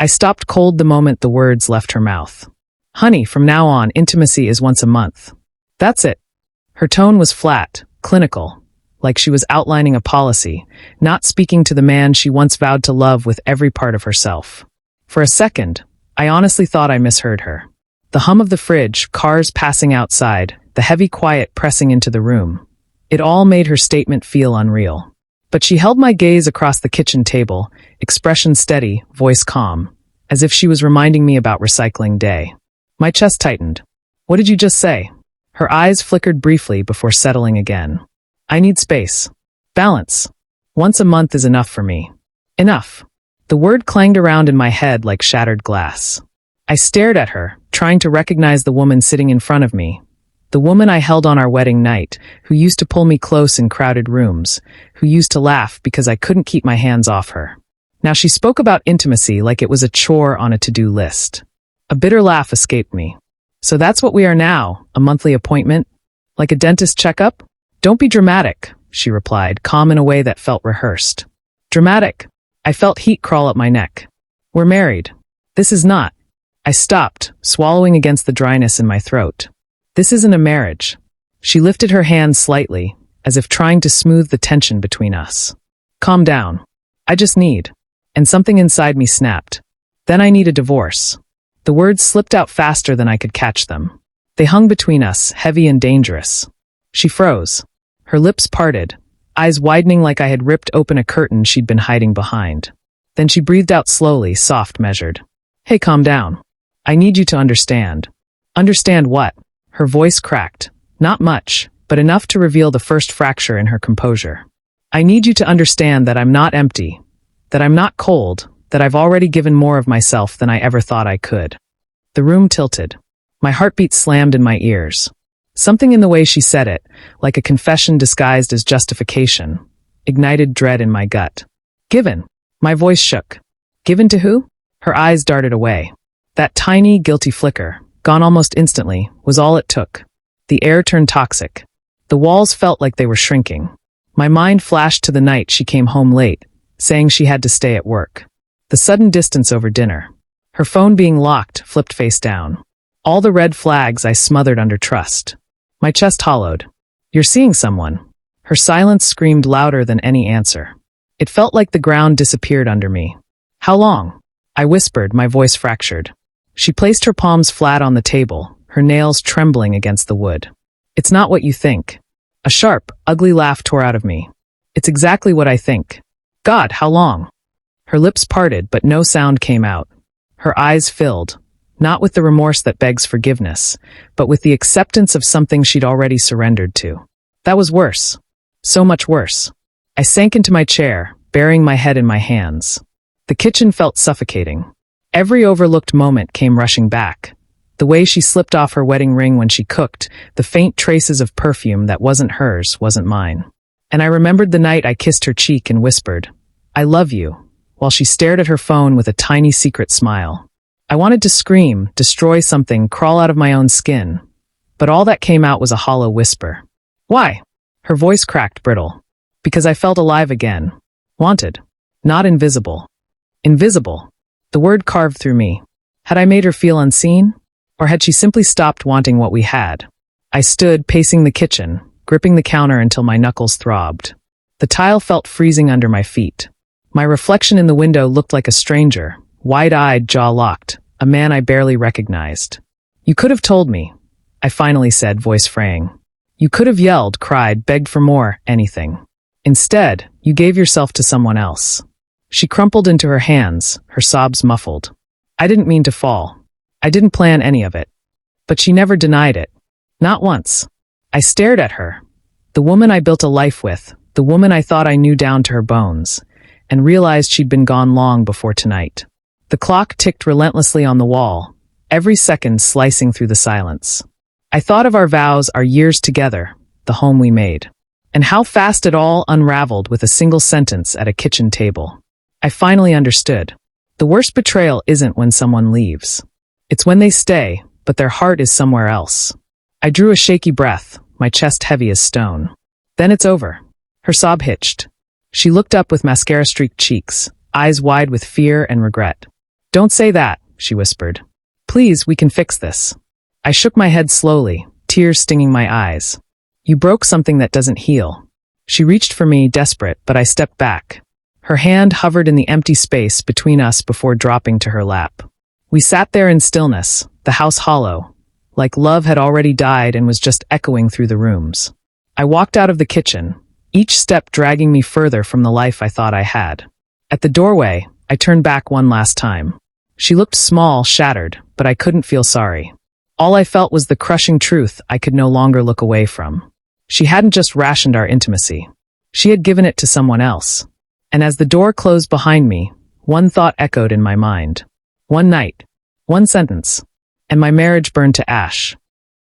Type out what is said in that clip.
I stopped cold the moment the words left her mouth. Honey, from now on, intimacy is once a month. That's it. Her tone was flat, clinical, like she was outlining a policy, not speaking to the man she once vowed to love with every part of herself. For a second, I honestly thought I misheard her. The hum of the fridge, cars passing outside, the heavy quiet pressing into the room. It all made her statement feel unreal. But she held my gaze across the kitchen table, expression steady, voice calm, as if she was reminding me about recycling day. My chest tightened. What did you just say? Her eyes flickered briefly before settling again. I need space. Balance. Once a month is enough for me. Enough. The word clanged around in my head like shattered glass. I stared at her, trying to recognize the woman sitting in front of me. The woman I held on our wedding night, who used to pull me close in crowded rooms, who used to laugh because I couldn't keep my hands off her. Now she spoke about intimacy like it was a chore on a to-do list. A bitter laugh escaped me. So that's what we are now, a monthly appointment? Like a dentist checkup? Don't be dramatic, she replied, calm in a way that felt rehearsed. Dramatic? I felt heat crawl up my neck. We're married. This is not. I stopped, swallowing against the dryness in my throat. This isn't a marriage. She lifted her hand slightly, as if trying to smooth the tension between us. Calm down. I just need. And something inside me snapped. Then I need a divorce. The words slipped out faster than I could catch them. They hung between us, heavy and dangerous. She froze. Her lips parted, eyes widening like I had ripped open a curtain she'd been hiding behind. Then she breathed out slowly, soft, measured. Hey, calm down. I need you to understand. Understand what? Her voice cracked. Not much, but enough to reveal the first fracture in her composure. I need you to understand that I'm not empty, that I'm not cold, that I've already given more of myself than I ever thought I could. The room tilted. My heartbeat slammed in my ears. Something in the way she said it, like a confession disguised as justification, ignited dread in my gut. Given. My voice shook. Given to who? Her eyes darted away. That tiny, guilty flicker, gone almost instantly, was all it took. The air turned toxic. The walls felt like they were shrinking. My mind flashed to the night she came home late, saying she had to stay at work. The sudden distance over dinner. Her phone being locked, flipped face down. All the red flags I smothered under trust. My chest hollowed. You're seeing someone. Her silence screamed louder than any answer. It felt like the ground disappeared under me. How long? I whispered, my voice fractured. She placed her palms flat on the table, her nails trembling against the wood. It's not what you think. A sharp, ugly laugh tore out of me. It's exactly what I think. God, how long? Her lips parted, but no sound came out. Her eyes filled, not with the remorse that begs forgiveness, but with the acceptance of something she'd already surrendered to. That was worse. So much worse. I sank into my chair, burying my head in my hands. The kitchen felt suffocating. Every overlooked moment came rushing back. The way she slipped off her wedding ring when she cooked, the faint traces of perfume that wasn't hers, wasn't mine. And I remembered the night I kissed her cheek and whispered, I love you, while she stared at her phone with a tiny secret smile. I wanted to scream, destroy something, crawl out of my own skin. But all that came out was a hollow whisper. Why? Her voice cracked brittle. Because I felt alive again. Wanted. Not invisible. Invisible. The word carved through me. Had I made her feel unseen? Or had she simply stopped wanting what we had? I stood, pacing the kitchen, gripping the counter until my knuckles throbbed. The tile felt freezing under my feet. My reflection in the window looked like a stranger, wide-eyed, jaw-locked, a man I barely recognized. You could have told me, I finally said, voice fraying. You could have yelled, cried, begged for more, anything. Instead, you gave yourself to someone else. She crumpled into her hands, her sobs muffled. I didn't mean to fall. I didn't plan any of it. But she never denied it. Not once. I stared at her. The woman I built a life with, the woman I thought I knew down to her bones, and realized she'd been gone long before tonight. The clock ticked relentlessly on the wall, every second slicing through the silence. I thought of our vows, our years together, the home we made, and how fast it all unraveled with a single sentence at a kitchen table. I finally understood. The worst betrayal isn't when someone leaves. It's when they stay, but their heart is somewhere else. I drew a shaky breath, my chest heavy as stone. Then it's over. Her sob hitched. She looked up with mascara-streaked cheeks, eyes wide with fear and regret. Don't say that, she whispered. Please, we can fix this. I shook my head slowly, tears stinging my eyes. You broke something that doesn't heal. She reached for me, desperate, but I stepped back. Her hand hovered in the empty space between us before dropping to her lap. We sat there in stillness, the house hollow, like love had already died and was just echoing through the rooms. I walked out of the kitchen, each step dragging me further from the life I thought I had. At the doorway, I turned back one last time. She looked small, shattered, but I couldn't feel sorry. All I felt was the crushing truth I could no longer look away from. She hadn't just rationed our intimacy. She had given it to someone else. And as the door closed behind me, one thought echoed in my mind. One night, one sentence, and my marriage burned to ash.